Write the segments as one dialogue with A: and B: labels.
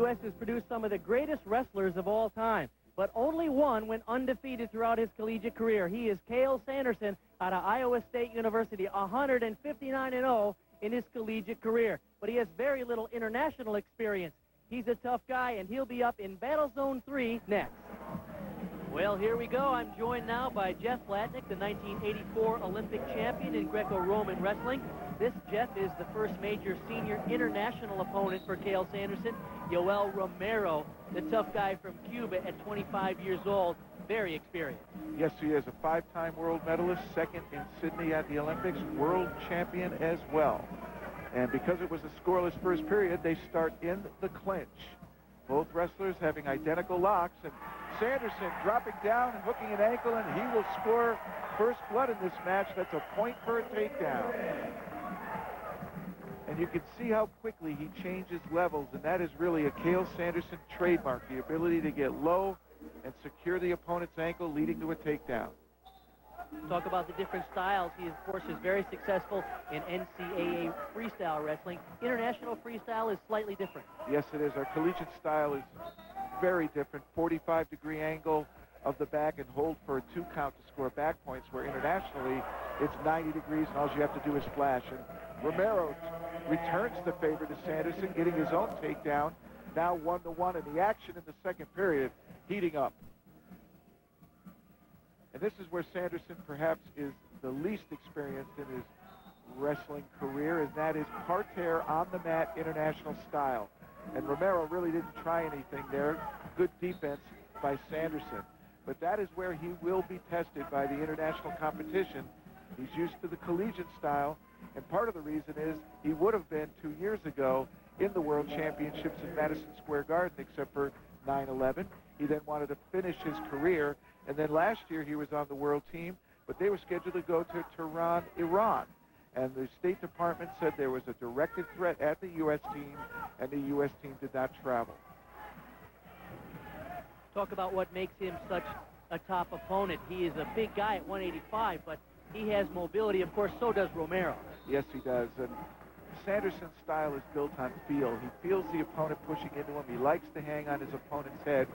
A: U.S. has produced some of the greatest wrestlers of all time, but only one went undefeated throughout his collegiate career. He is Cael Sanderson out of Iowa State University, 159-0 in his collegiate career. But he has very little international experience. He's a tough guy, and he'll be up in Battle Zone 3 next. Well, here we go. I'm joined now by Jeff Flatnick, the 1984 Olympic champion in Greco-Roman wrestling. This, Jeff, is the first major senior international opponent for Cael Sanderson. Yoel Romero, the tough guy from Cuba at 25 years old, very experienced.
B: Yes, he is a 5-time world medalist, second in Sydney at the Olympics, world champion as well. And because it was a scoreless first period, they start in the clinch. Both wrestlers having identical locks, and Sanderson dropping down and hooking an ankle, and he will score first blood in this match. That's a point for a takedown. And you can see how quickly he changes levels, and that is really a Cael Sanderson trademark, the ability to get low and secure the opponent's ankle, leading to a takedown.
A: Talk about the different styles. He, of course, is very successful in NCAA freestyle wrestling. International freestyle is slightly different.
B: Yes, it is. Our collegiate style is very different. 45-degree angle of the back and hold for a 2 count to score back points, where internationally it's 90 degrees and all you have to do is flash. And Romero returns the favor to Sanderson, getting his own takedown. Now 1-1, and the action in the second period heating up. And this is where Sanderson perhaps is the least experienced in his wrestling career, and that is parterre on the mat international style. And Romero really didn't try anything there. Good defense by Sanderson. But that is where he will be tested by the international competition. He's used to the collegiate style, and part of the reason is he would have been 2 years ago in the World Championships in Madison Square Garden, except for 9/11. He then wanted to finish his career, and then last year he was on the world team, but they were scheduled to go to Tehran, Iran. And the State Department said there was a directed threat at the U.S. team, and the U.S. team did not travel.
A: Talk about what makes him such a top opponent. He is a big guy at 185, but he has mobility. Of course, so does Romero.
B: Yes, he does. And Sanderson's style is built on feel. He feels the opponent pushing into him. He likes to hang on his opponent's head.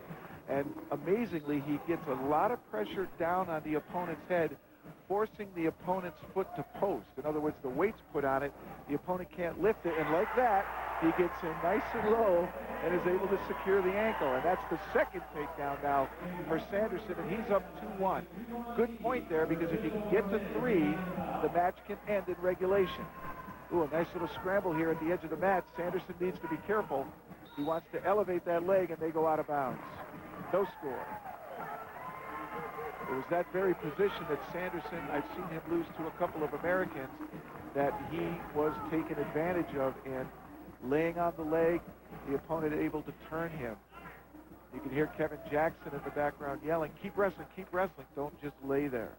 B: And amazingly, he gets a lot of pressure down on the opponent's head, forcing the opponent's foot to post. In other words, the weight's put on it, the opponent can't lift it, and like that, he gets in nice and low and is able to secure the ankle. And that's the second takedown now for Sanderson, and he's up 2-1. Good point there, because if he can get to 3, the match can end in regulation. Ooh, a nice little scramble here at the edge of the mat. Sanderson needs to be careful. He wants to elevate that leg, and they go out of bounds. No score. It was that very position that Sanderson, I've seen him lose to a couple of Americans, that he was taken advantage of in laying on the leg, the opponent able to turn him. You can hear Kevin Jackson in the background yelling, keep wrestling, don't just lay there.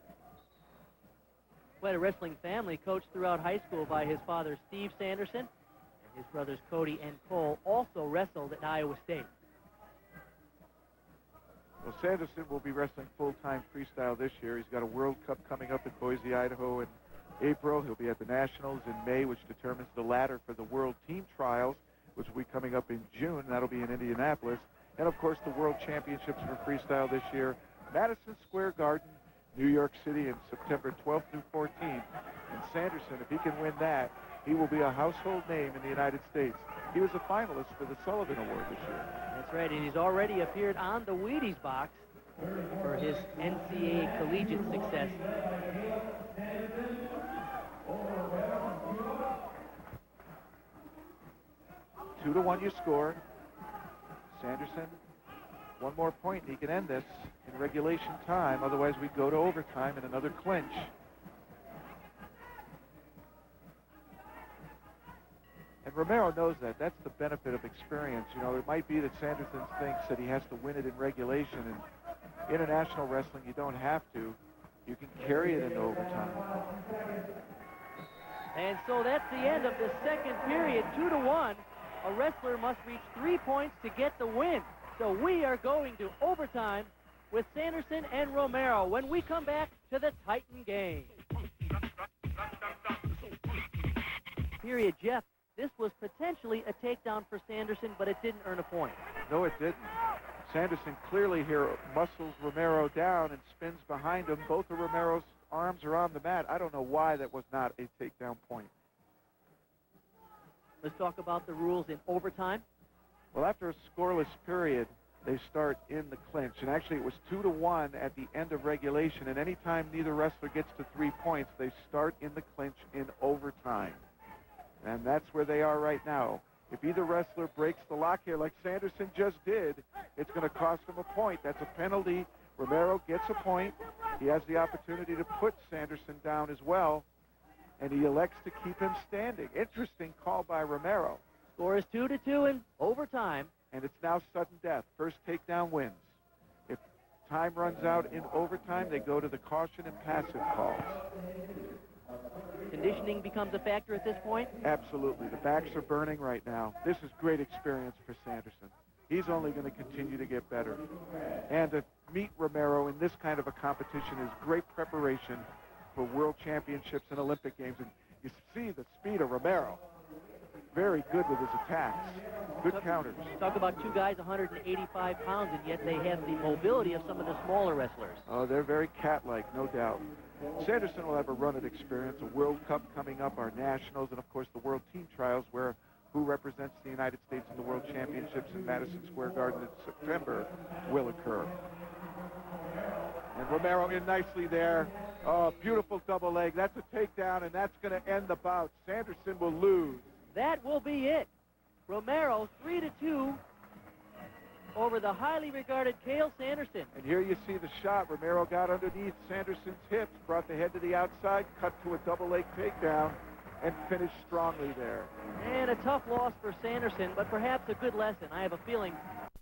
A: Quite a wrestling family, coached throughout high school by his father, Steve Sanderson, and his brothers Cody and Cole also wrestled at Iowa State.
B: Well, Sanderson will be wrestling full-time freestyle this year. He's got a World Cup coming up in Boise, Idaho in April. He'll be at the Nationals in May, which determines the ladder for the World Team Trials, which will be coming up in June. That'll be in Indianapolis. And, of course, the World Championships for freestyle this year, Madison Square Garden, New York City, in September 12th through 14th. And Sanderson, if he can win that, he will be a household name in the United States. He was a finalist for the Sullivan Award this year.
A: That's right, and he's already appeared on the Wheaties box for his NCAA collegiate success.
B: Two to 1 you score. Sanderson, one more point, he can end this in regulation time. Otherwise, we go to overtime and another clinch. And Romero knows that. That's the benefit of experience. You know, it might be that Sanderson thinks that he has to win it in regulation. In international wrestling, you don't have to. You can carry it into overtime.
A: And so that's the end of the second period, 2-1. A wrestler must reach 3 points to get the win. So we are going to overtime with Sanderson and Romero when we come back to the Titan game. Period, Jeff. this was potentially a takedown for Sanderson, but it didn't earn a point.
B: No, it didn't. Sanderson clearly here muscles Romero down and spins behind him. Both of Romero's arms are on the mat. I don't know why that was not a takedown point.
A: Let's talk about the rules in overtime.
B: Well, after a scoreless period, they start in the clinch. And actually, it was 2-1 at the end of regulation. And anytime neither wrestler gets to 3 points, they start in the clinch in overtime. And that's where they are right now. If either wrestler breaks the lock here like Sanderson just did, it's going to cost him a point. That's a penalty. Romero gets a point. He has the opportunity to put Sanderson down as well, and he elects to keep him standing. Interesting call by Romero.
A: Score is 2-2 in overtime.
B: And it's now sudden death. First takedown wins. If time runs out in overtime, they go to the caution and passive calls.
A: Conditioning becomes a factor at this point?
B: Absolutely. The backs are burning right now. This is great experience for Sanderson. He's only going to continue to get better. And to meet Romero in this kind of a competition is great preparation for world championships and Olympic Games. And you see the speed of Romero. Very good with his attacks. Good counters.
A: Talk about two guys 185 pounds, and yet they have the mobility of some of the smaller wrestlers.
B: Oh, they're very cat-like, no doubt. Sanderson will have a run of experience, a World Cup coming up, our Nationals, and, of course, the World Team Trials, where who represents the United States in the World Championships in Madison Square Garden in September will occur. And Romero in nicely there. Oh, beautiful double leg. That's a takedown, and that's going to end the bout. Sanderson will lose.
A: That will be it. Romero 3-2 over the highly regarded Cael Sanderson.
B: And here you see the shot. Romero got underneath Sanderson's hips, brought the head to the outside, cut to a double leg takedown, and finished strongly there.
A: And a tough loss for Sanderson, but perhaps a good lesson. I have a feeling